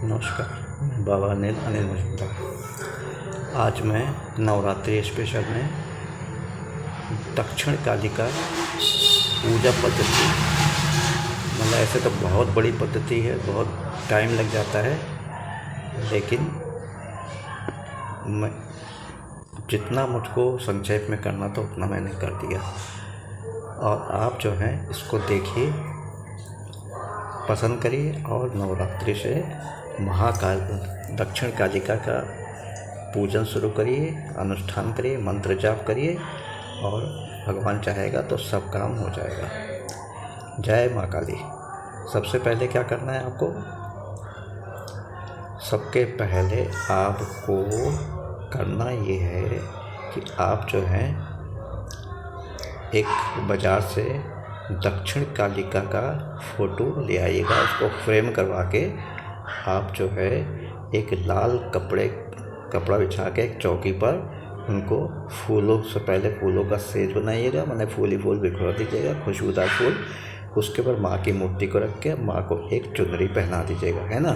नमस्कार, मैं बाबा अनिल मजूमदार। आज मैं नवरात्रि स्पेशल में दक्षिण काली का पूजा पद्धति, मतलब ऐसे तो बहुत बड़ी पद्धति है, बहुत टाइम लग जाता है, लेकिन मैं जितना मुझको संक्षेप में करना था उतना मैंने कर दिया। और आप जो हैं इसको देखिए, पसंद करिए और नवरात्रि से महाकाल दक्षिण कालिका का पूजन शुरू करिए, अनुष्ठान करिए, मंत्र जाप करिए और भगवान चाहेगा तो सब काम हो जाएगा। जय माँ काली। सबसे पहले क्या करना है आपको? सबके पहले आपको करना ये है कि आप जो है एक बाज़ार से दक्षिण कालिका का फ़ोटो ले आइएगा। उसको फ्रेम करवा के आप जो है एक लाल कपड़ा बिछा के एक चौकी पर उनको फूलों से पहले फूलों का सेज बनाइएगा, मैंने फूल ही फूल बिखरा दीजिएगा, खुशबूदार फूल। उसके ऊपर माँ की मूर्ति को रख के माँ को एक चुनरी पहना दीजिएगा, है ना।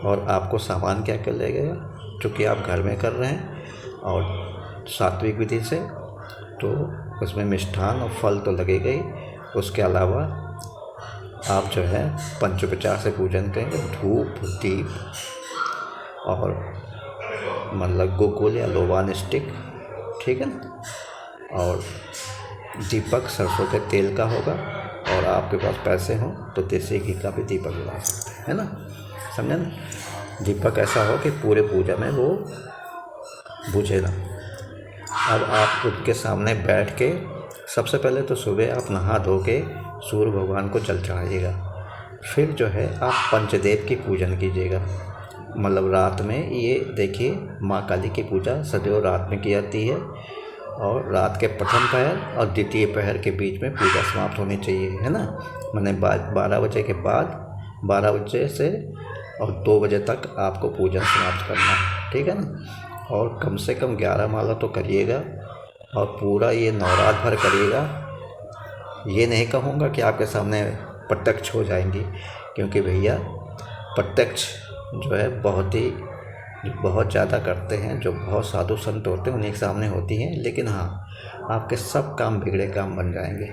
और आपको सामान क्या क्या लगेगा, चूँकि आप घर में कर रहे हैं और सात्विक विधि से, तो उसमें मिष्ठान और फल तो लगेगा ही। उसके अलावा आप जो है पंचोपचार से पूजन करेंगे, धूप दीप और मतलब गोकुल या लोबान स्टिक, ठीक है ना। और दीपक सरसों के तेल का होगा, और आपके पास पैसे हों तो देसी घी का भी दीपक लगा सकते हैं, है ना, समझे ना। दीपक ऐसा हो कि पूरे पूजा में वो बुझे ना। अब आप उनके सामने बैठ के सबसे पहले तो सुबह आप नहा धो के सूर्य भगवान को जल चढ़ाइएगा। फिर जो है आप पंचदेव की पूजन कीजिएगा, मतलब रात में। ये देखिए, माँ काली की पूजा सदैव रात में की जाती है, और रात के प्रथम पहर और द्वितीय पहर के बीच में पूजा समाप्त होनी चाहिए, है ना। मैंने 12 बजे के बाद 12 बजे से और 2 बजे तक आपको पूजन समाप्त करना है, ठीक है ना। और कम से कम 11 माला तो करिएगा, और पूरा ये नवरात भर करिएगा। ये नहीं कहूँगा कि आपके सामने प्रत्यक्ष हो जाएंगी, क्योंकि भैया प्रत्यक्ष जो है बहुत ज़्यादा करते हैं, जो बहुत साधु संत होते हैं उन्हीं के सामने होती हैं, लेकिन हाँ, आपके सब काम बिगड़े काम बन जाएंगे।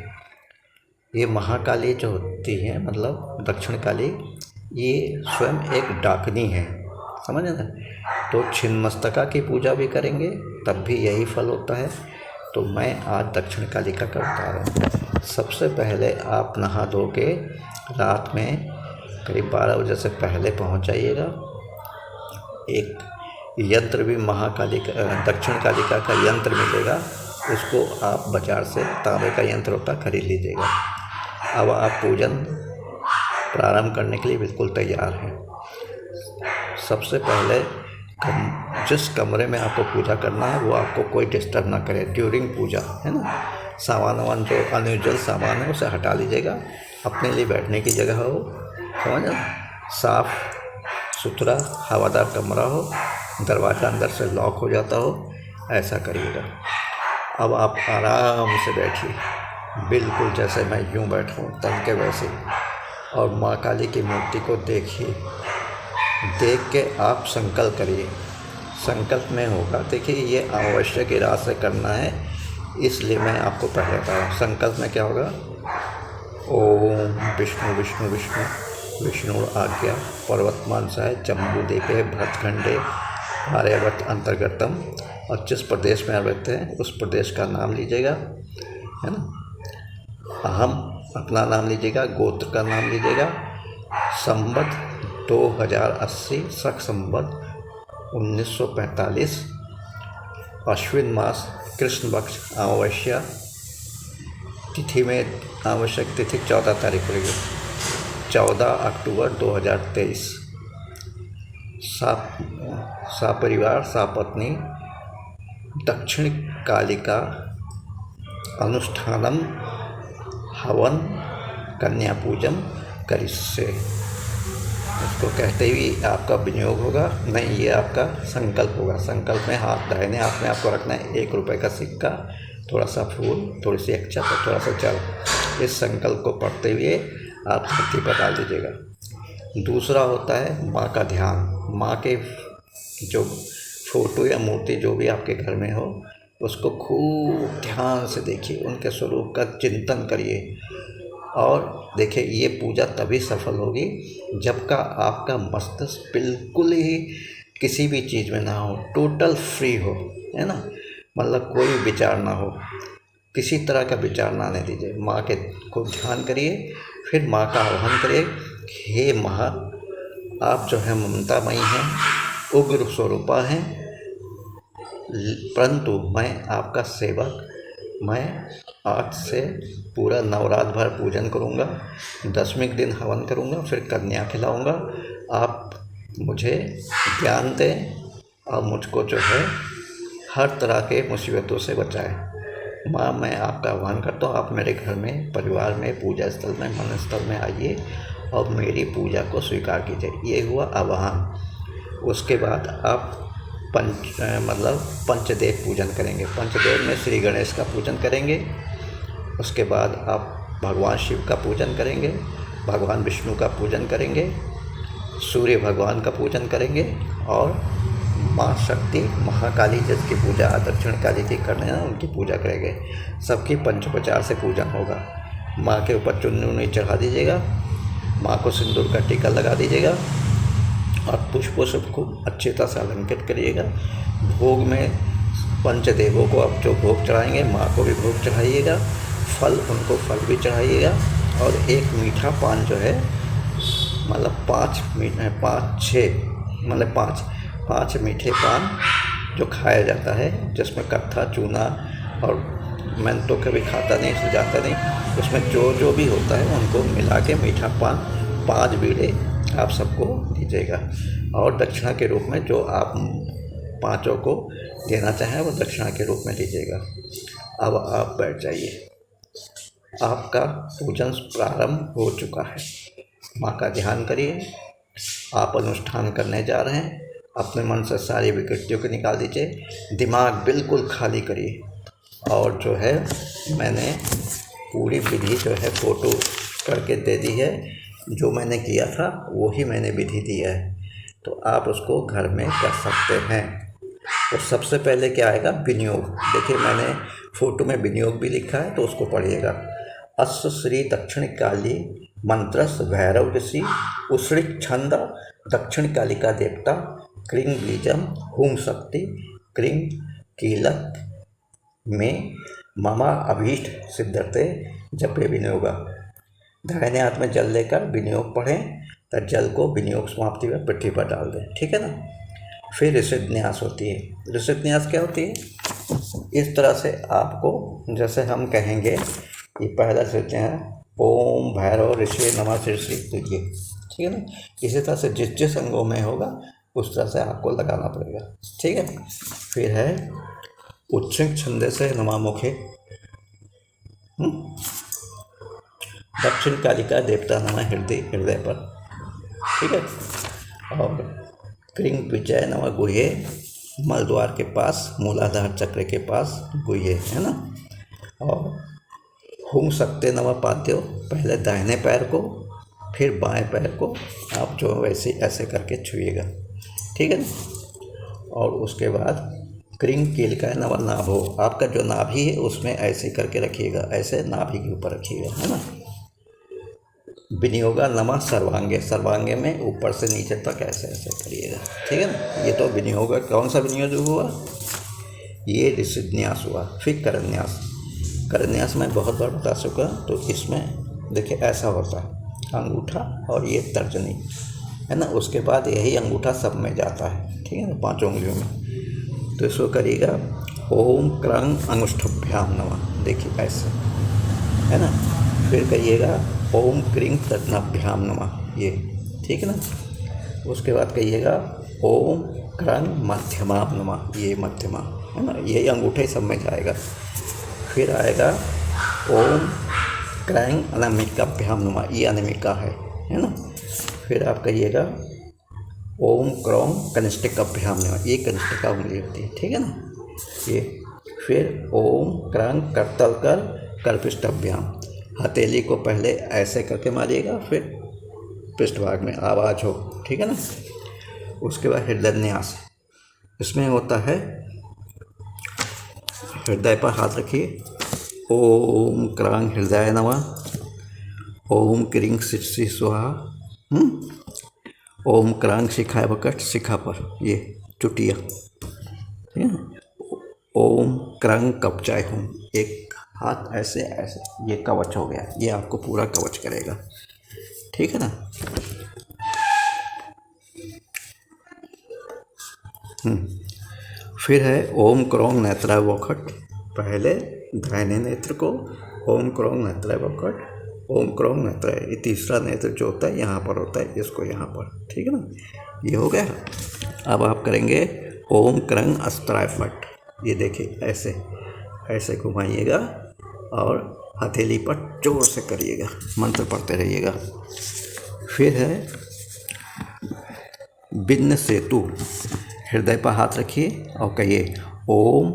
ये महाकाली जो होती है, मतलब दक्षिण काली, ये स्वयं एक डाकनी है, समझे ना। तो छिन्नमस्तका की पूजा भी करेंगे तब भी यही फल होता है। तो मैं आज दक्षिण कालिका का बता रहा हूँ। सबसे पहले आप नहा धो के रात में करीब 12 बजे से पहले पहुँच जाइएगा। एक यंत्र भी दक्षिण कालिका का यंत्र मिलेगा, उसको आप बाज़ार से तांबे का यंत्र होता खरीद लीजिएगा। अब आप पूजन प्रारंभ करने के लिए बिल्कुल तैयार हैं। सबसे पहले जिस कमरे में आपको पूजा करना है वो आपको कोई डिस्टर्ब ना करे ड्यूरिंग पूजा, है ना। सामान जो अनयूजुअल सामान है उसे हटा लीजिएगा। अपने लिए बैठने की जगह हो, समझ, साफ़ सुथरा हवादार कमरा हो, दरवाज़ा अंदर से लॉक हो जाता हो, ऐसा करिएगा। अब आप आराम से बैठिए, बिल्कुल जैसे मैं यूँ बैठा हूँ तन के वैसे, और माँ काली की मूर्ति को देखिए। देख के आप संकल्प करिए। संकल्प में होगा, देखिए ये आवश्यक इरादे से करना है, इसलिए मैं आपको पहले बता रहा हूँ। संकल्प में क्या होगा? ओम विष्णु विष्णु विष्णु विष्णु आज्ञा पर्वतमानसाय जम्बूद्वीपे भरतखंडे आर्यावर्त अंतर्गतम। और जिस प्रदेश में आप रहते हैं उस प्रदेश का नाम लीजिएगा, है ना। अहम अपना नाम लीजिएगा, गोत्र का नाम लीजिएगा। संवत 2080 शक संवत 1945, अश्विन मास कृष्ण पक्ष अमावस्या तिथि में, आवश्यक तिथि 14 तारीख पड़ेगी, 14 अक्टूबर 2023। सपरिवार सपत्नी दक्षिण कालिका अनुष्ठानम हवन कन्या पूजन करिष्ये। उसको कहते ही आपका विनियोग होगा, नहीं, ये आपका संकल्प होगा। संकल्प में हाथ दाहिने हाथ में आपको रखना है 1 रुपये का सिक्का, थोड़ा सा फूल, थोड़ी सी अक्षत और थोड़ा सा जल। इस संकल्प को पढ़ते हुए आप धरती पर डाल दीजिएगा। दूसरा होता है माँ का ध्यान। माँ के जो फोटो या मूर्ति जो भी आपके घर में हो, उसको खूब ध्यान से देखिए, उनके स्वरूप का चिंतन करिए। और देखिए, ये पूजा तभी सफल होगी जब का आपका मस्तिष्क बिल्कुल ही किसी भी चीज़ में ना हो, टोटल फ्री हो, है ना। मतलब कोई विचार ना हो, किसी तरह का विचार ना आने दीजिए। माँ के को ध्यान करिए, फिर माँ का आह्वान करिए, हे माँ, आप जो है ममतामयी हैं, उग्र स्वरूपा हैं, परंतु मैं आपका सेवक, मैं आज से पूरा नवरात भर पूजन करूँगा, 10वें दिन हवन करूँगा, फिर कन्या खिलाऊँगा। आप मुझे ज्ञान दें और मुझको जो है हर तरह के मुसीबतों से बचाएं। माँ, मैं आपका आह्वान करता हूँ, आप मेरे घर में, परिवार में, पूजा स्थल में, मन स्थल में आइए और मेरी पूजा को स्वीकार कीजिए। ये हुआ आह्वान। उसके बाद आप पंचदेव पूजन करेंगे। पंचदेव में श्री गणेश का पूजन करेंगे। उसके बाद आप भगवान शिव का पूजन करेंगे, भगवान विष्णु का पूजन करेंगे, सूर्य भगवान का पूजन करेंगे और माँ शक्ति महाकाली जिसकी पूजा दक्षिण काली की करने हैं उनकी पूजा करेंगे। सबकी पंचोपचार से पूजन होगा। माँ के ऊपर चुन्नी उन्नी चढ़ा दीजिएगा, माँ को सिंदूर का टीका लगा दीजिएगा और पुष्पों से खूब अच्छी तरह से अलंकृत करिएगा। भोग में पंचदेवों को आप जो भोग चढ़ाएंगे, माँ को भी भोग चढ़ाइएगा, फल उनको फल भी चढ़ाइएगा और एक मीठा पान जो है, मतलब 5 मीठे पान जो खाया जाता है, जिसमें कत्था, चूना और मैं तो कभी खाता नहीं, सुझाता नहीं, उसमें जो भी होता है उनको मिला के मीठा पान 5 बीड़े आप सबको दीजिएगा। और दक्षिणा के रूप में जो आप 5 को देना चाहें वो दक्षिणा के रूप में दीजिएगा। अब आप बैठ जाइए, आपका पूजन प्रारंभ हो चुका है। माँ का ध्यान करिए, आप अनुष्ठान करने जा रहे हैं। अपने मन से सारी विकृतियों को निकाल दीजिए, दिमाग बिल्कुल खाली करिए। और जो है मैंने पूरी विधि जो है फ़ोटो करके दे दी है, जो मैंने किया था वही मैंने विधि दी है, तो आप उसको घर में कर सकते हैं। तो सबसे पहले क्या आएगा, विनियोग। देखिए मैंने फ़ोटो में विनियोग भी लिखा है, तो उसको पढ़िएगा। अस्य श्री दक्षिण काली मंत्रस भैरव ऋषि उसृत छंद दक्षिण कालिका देवता क्रीं बीजम हुम शक्ति क्रीं कीलक में ममा अभीष्ट सिद्धते जपे विनियोगा। दाहिने हाथ में जल लेकर विनियोग पढ़ें, तो जल को विनियोग समाप्ति में पृथ्वी पर डाल दें, ठीक है ना। फिर ऋषिन्यास होती है। ऋषिन्यास क्या होती है, इस तरह से आपको, जैसे हम कहेंगे ये पहला ऋषि है ओम भैरव ऋषि नमः श्री श्री, ये ठीक है ना। इसी तरह से जिस अंगों में होगा उस तरह से आपको लगाना पड़ेगा, ठीक है। फिर है उच्छृंग छंदे से नमः मुखे, दक्षिण कालिका देवता नमः हृदय पर, ठीक है। और क्रीं विजय नमः गुह्ये, मल द्वार के पास, मूलाधार चक्र के पास गुह्ये, है ना। और हुम शक्ति नमः पाद्यो, पहले दाहिने पैर को फिर बाएं पैर को आप जो वैसे ऐसे करके छुइएगा, ठीक है ना। और उसके बाद क्रीं कीलकाय नमः नाभो, आपका जो नाभि है उसमें ऐसे करके रखिएगा, ऐसे नाभि के ऊपर रखिएगा, है ना। विनियोगा नमः सर्वांगे, सर्वांगे में ऊपर से नीचे तक ऐसे ऐसे करिएगा, ठीक है ना। ये तो विनियोग, कौन सा विनियोग हुआ, ये ऋषिन्यास हुआ। फिर करन्यास, करन्यास मैं बहुत बार बता चुका, तो इसमें देखिए ऐसा होता है अंगूठा और ये तर्जनी, है ना। उसके बाद यही अंगूठा सब में जाता है, ठीक है ना, 5 उंगलियों में। तो इसको करिएगा ओम क्रंग अंगुष्ठभ्याम नमः, देखिए ऐसे, है ना। फिर कहिएगा ओम क्रीं तद्भ्याम नमः, ये ठीक है ना। उसके बाद कहिएगा ओम क्रंग मध्यमाम नमः, ये मध्यमा, है ना, यही अंगूठे सब में जाएगा। फिर आएगा ओम क्राइं अनामिकाभ्याम नमः, ये अनामिका है ना। फिर आप कहिएगा ओम क्रौं कनिष्ठिकाभ्याम नमः, ये कनिष्ठिका उंगली होती है, ठीक है ना ये। फिर ओम क्रंग करतल कर कर्पिष्ठाभ्याम, हथेली को पहले ऐसे करके मारिएगा, फिर पृष्ठभाग में आवाज़ हो, ठीक है ना। उसके बाद हृदयान्यास, इसमें होता है हृदय पर हाथ रखिए, ओम क्रांग हृदय नमः, ओम क्रीं शिरसी स्वाहा, ओम क्रांग शिखाय वकट, शिखा पर ये चुटिया, ठीक है। ओम क्रंग कवचाय हूँ, एक हाथ ऐसे ऐसे, ये कवच हो गया, ये आपको पूरा कवच करेगा, ठीक है ना। फिर है ओम क्रोंग नेत्राय वखट, पहले दाहिने नेत्र को ओम क्रोंग नेत्राय वखट, ओम क्रोंग नेत्राय, ये तीसरा नेत्र जो होता है यहाँ पर होता है, इसको यहाँ पर, ठीक है ना। ये हो गया। अब आप करेंगे ओम क्रंग अस्त्राय फट, ये देखिए ऐसे ऐसे घुमाइएगा और हथेली पर जोर से करिएगा, मंत्र पढ़ते रहिएगा। फिर है बिन्न सेतु, हृदय पर हाथ रखिए और कहिए ओम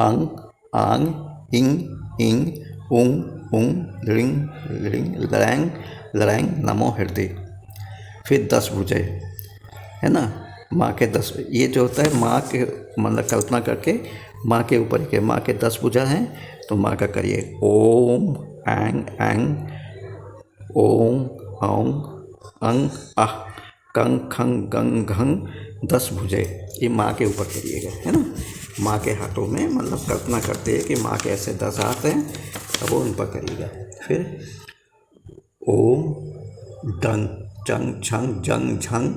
अंग आंग इंग इंग उंग उंग लिंग लिंग लरैंग लरैंग नमो हृदय। फिर 10 भुजाएं, है ना, माँ के 10, ये जो होता है माँ के, मतलब कल्पना करके माँ के ऊपर के, माँ के 10 भुजा हैं तो माँ का करिए ओम एंग एंग ओम औंग अंग आह कंग खंग गंग घंग 10 भुजे, ये माँ के ऊपर करिएगा, है ना। माँ के हाथों में, मतलब कल्पना करते हैं कि माँ के ऐसे 10 हाथ हैं, अब वो उन पर करिएगा। फिर ओम डंग चंग छंग जंग झंग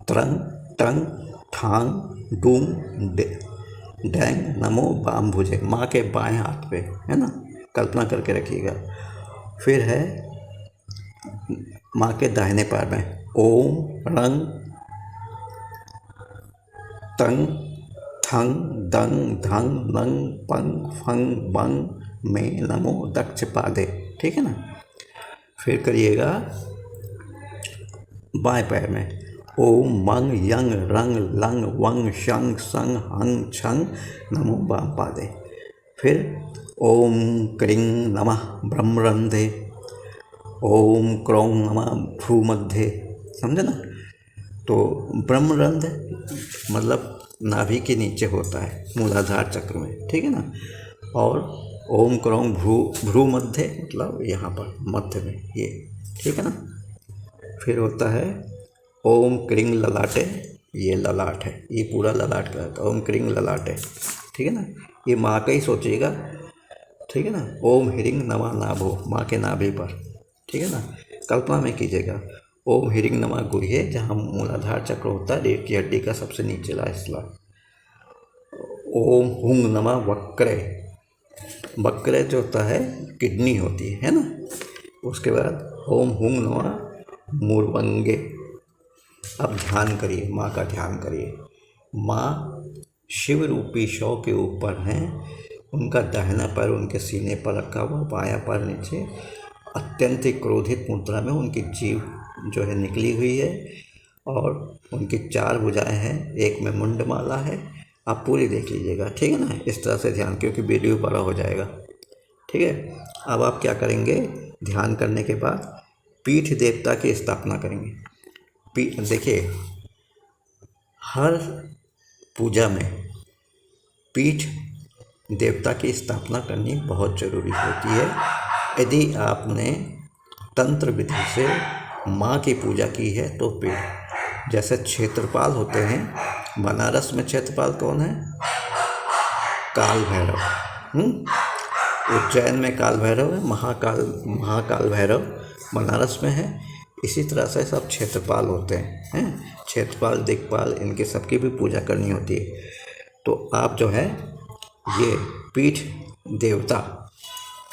त्रंग टंग ठांग डूंग डैंग नमो बाम भुजे, माँ के बाएं हाथ पे, है ना, कल्पना करके रखिएगा। फिर है माँ के दाहिने पैर में ओम रंग तंग थंग दंग धंग नंग पंग फंग बंग में नमो दक्ष पादे, ठीक है ना। फिर करिएगा बाएं पैर में ओम मंग यंग रंग लंग वंग शंग संग हंग छंग नमो बाम पादे। फिर ओम क्रीं नमः ब्रह्मरंधे, ओम क्रों नमः भ्रूमध्ये, समझे ना। तो ब्रह्मरंध मतलब नाभि के नीचे होता है, मूलाधार चक्र में, ठीक है ना। और ओम क्रों भ्रूमध्ये मतलब यहाँ पर मध्य में, ये, ठीक है ना। फिर होता है ओम क्रीं ललाटे, ये ललाट है, ये पूरा ललाट का है, ओम क्रीं ललाटे, ठीक है ना। ये माँ का ही सोचिएगा, ठीक है ना। ओम ह्रीं नमः नाभो, माँ के नाभि पर, ठीक है ना, कल्पना में कीजिएगा। ओम ह्रीं नमः गुह्ये, जहाँ मूलाधार चक्र होता है, रीढ़ की हड्डी का सबसे निचला हिस्सा। ओम हुंग नमः वक्रे, वक्रे जो होता है किडनी होती है ना। उसके बाद ओम हुंग नमः मूर्वंगे। अब ध्यान करिए, माँ का ध्यान करिए। माँ शिव रूपी शव के ऊपर हैं, उनका दाहिना पैर उनके सीने पर रखा हुआ, बायां पैर नीचे, अत्यंत ही क्रोधित मुद्रा में उनकी जीभ जो है निकली हुई है और उनकी 4 भुजाएं हैं, एक में मुंडमाला है। आप पूरी देख लीजिएगा, ठीक है ना, इस तरह से ध्यान, क्योंकि वीडियो बड़ा हो जाएगा, ठीक है। अब आप क्या करेंगे, ध्यान करने के बाद पीठ देवता की स्थापना करेंगे। देखिए, हर पूजा में पीठ देवता की स्थापना करनी बहुत ज़रूरी होती है। यदि आपने तंत्र विधि से माँ की पूजा की है तो पीठ, जैसे क्षेत्रपाल होते हैं, बनारस में क्षेत्रपाल कौन है, काल भैरव, उज्जैन में काल भैरव है, महाकाल भैरव बनारस में है। इसी तरह से सब क्षेत्रपाल होते हैं, क्षेत्रपाल दिक्पाल, इनके सबकी भी पूजा करनी होती है। तो आप जो है ये पीठ देवता,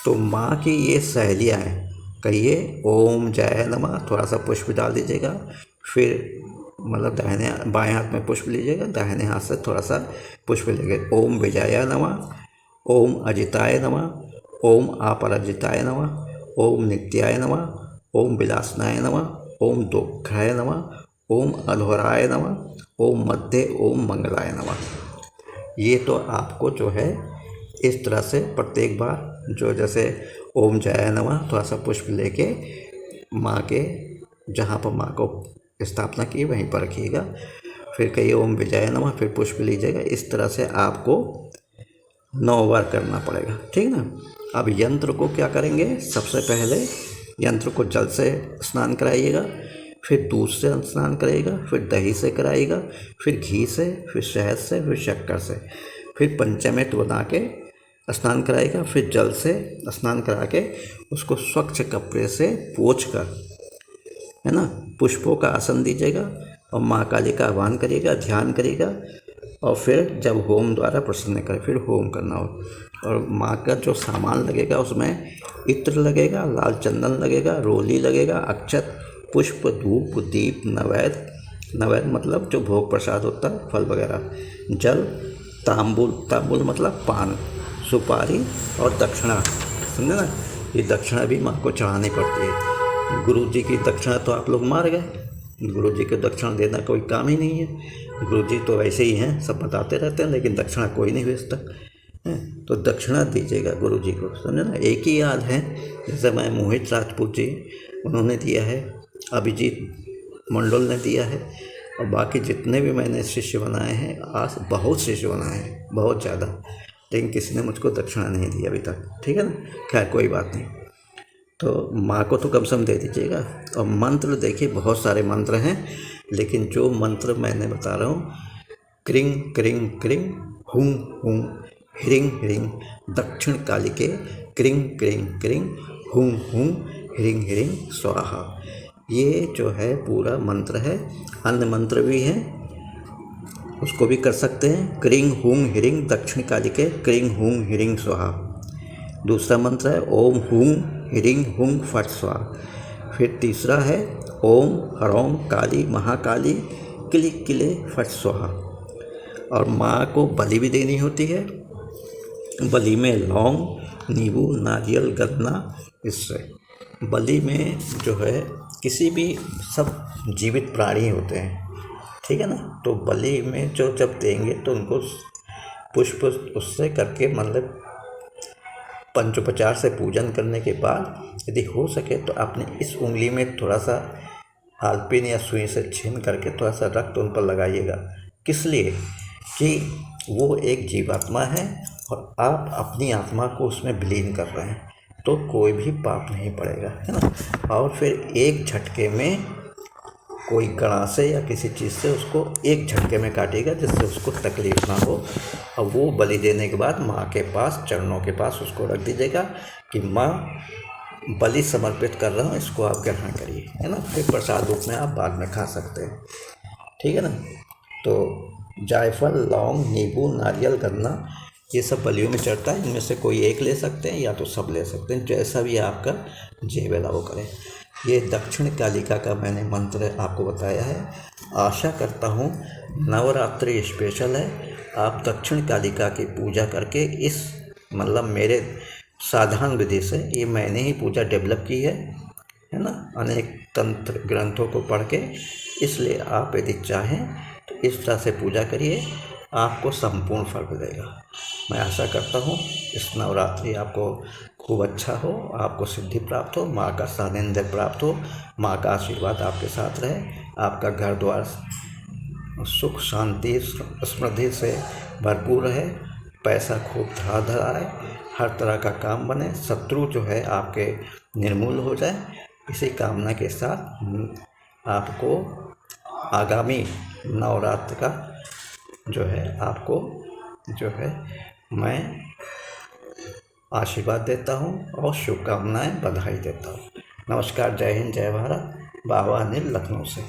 तो माँ की ये सहेलियाँ हैं, कहिए ओम जय नमः, थोड़ा सा पुष्प डाल दीजिएगा। फिर मतलब दाहिने बाएं हाथ में पुष्प लीजिएगा, दाहिने हाथ से थोड़ा सा पुष्प लीजिएगा। ओम विजयाय नमः, ओम अजिताय नमः, ओम अपराजिताय नमः, ओम नित्याय नमः, ओम विलासनाय नमः, ओम दुःखाय नमः, ओम अधोराय नमः, ओम मध्य, ओम मंगलाय नमः। ये तो आपको जो है इस तरह से प्रत्येक बार जो, जैसे ओम जय नमः, थोड़ा सा पुष्प लेके माँ के जहाँ पर माँ को स्थापना की वहीं पर रखिएगा। फिर कहिए ओम विजय नमः, फिर पुष्प लीजिएगा। इस तरह से आपको 9 बार करना पड़ेगा, ठीक ना। अब यंत्र को क्या करेंगे, सबसे पहले यंत्र को जल से स्नान कराइएगा, फिर दूध से स्नान कराइएगा, फिर दही से कराइएगा, फिर घी से, फिर शहद से, फिर शक्कर से, फिर पंचामृत बना के स्नान कराइएगा, फिर जल से स्नान करा के उसको स्वच्छ कपड़े से पोंछ कर, है ना, पुष्पों का आसन दीजिएगा और माँ काली का आह्वान करिएगा, ध्यान करिएगा। और फिर जब होम द्वारा प्रसन्न करें, फिर होम करना हो। और माँ का जो सामान लगेगा उसमें इत्र लगेगा, लाल चंदन लगेगा, रोली लगेगा, अक्षत, पुष्प, धूप, दीप, नैवेद्य मतलब जो भोग प्रसाद होता है, फल वगैरह, जल, तांबुल मतलब पान, सुपारी और दक्षिणा, समझे ना। ये दक्षिणा भी माँ को चढ़ानी पड़ती है। गुरु जी की दक्षिणा तो आप लोग मार गए, गुरु जी को दक्षिणा देना कोई काम ही नहीं है। गुरु जी तो वैसे ही हैं, सब बताते रहते हैं, लेकिन दक्षिणा कोई नहीं भेजता है। तो दक्षिणा दीजिएगा गुरु जी को, समझे ना। एक ही याद है, जैसे मैं मोहित राजपूत जी उन्होंने दिया है, अभिजीत मंडल ने दिया है, और बाकी जितने भी मैंने शिष्य बनाए हैं, आज बहुत शिष्य बनाए हैं, बहुत ज़्यादा, लेकिन किसी ने मुझको दक्षिणा नहीं दी अभी तक, ठीक है ना। खैर कोई बात नहीं। तो माँ को तो कम से कम दे दीजिएगा। और मंत्र देखिए, बहुत सारे मंत्र हैं, लेकिन जो मंत्र मैंने बता रहा हूँ, क्रिंग क्रिंग क्रिंग हुं हुं ह्रीं ह्रीं दक्षिण कालिके क्रिंग क्रिंग क्रिंग हुं हुं ह्रीं ह्रीं स्वाहा, ये जो है पूरा मंत्र है। अन्य मंत्र भी हैं, उसको भी कर सकते हैं। क्रिंग हुं ह्रीं दक्षिण कालिके क्रिंग हुं ह्रीं स्वाहा। दूसरा मंत्र है ओम हुं ह्रीं हुं फट स्वाहा। फिर तीसरा है ओम ह्रौं काली महाकाली किले किले फट स्वाहा। और माँ को बलि भी देनी होती है। बलि में लौंग, नींबू, नारियल, गन्ना, इससे बलि में जो है किसी भी सब जीवित प्राणी होते हैं, ठीक है ना। तो बलि में जो जब देंगे तो उनको पुष्प उससे करके, मतलब पंचोपचार से पूजन करने के बाद यदि हो सके तो अपने इस उंगली में थोड़ा सा हालपिन या सुई से छीन करके थोड़ा सा रक्त उन पर लगाइएगा। किस लिए कि वो एक जीवात्मा है और आप अपनी आत्मा को उसमें विलीन कर रहे हैं, तो कोई भी पाप नहीं पड़ेगा, है ना। और फिर एक झटके में कोई गड़ासे या किसी चीज़ से उसको एक झटके में काटिएगा, जिससे उसको तकलीफ ना हो। और वो बलि देने के बाद माँ के पास, चरणों के पास उसको रख दीजिएगा कि माँ बलि समर्पित कर रहा हूँ, इसको आप ग्रहण करिए, है ना। फिर प्रसाद रूप में आप बाद में खा सकते हैं, ठीक है ना। तो जायफल, लौंग, नींबू, नारियल, गन्ना, ये सब बलियों में चढ़ता है। इनमें से कोई एक ले सकते हैं या तो सब ले सकते हैं, जैसा भी आपका जेब अलाउ करें। ये दक्षिण कालिका का मैंने मंत्र आपको बताया है। आशा करता हूँ नवरात्रि स्पेशल है, आप दक्षिण कालिका की पूजा करके इस, मतलब मेरे साधारण विधि से, ये मैंने ही पूजा डेवलप की है ना, अनेक तंत्र ग्रंथों को पढ़ के। इसलिए आप यदि चाहें तो इस तरह से पूजा करिए, आपको संपूर्ण फल मिलेगा। मैं आशा करता हूँ इस नवरात्रि आपको खूब अच्छा हो, आपको सिद्धि प्राप्त हो, माँ का सानिध्य प्राप्त हो, माँ का आशीर्वाद आपके साथ रहे, आपका घर द्वार सुख शांति समृद्धि से भरपूर रहे, पैसा खूब धड़ाधड़ आए, हर तरह का काम बने, शत्रु जो है आपके निर्मूल हो जाए। इसी कामना के साथ आपको आगामी नवरात्र का जो है आपको जो है मैं आशीर्वाद देता हूँ और शुभकामनाएं, बधाई देता हूँ। नमस्कार, जय हिंद, जय भारत। बाबा अनिल, लखनऊ से।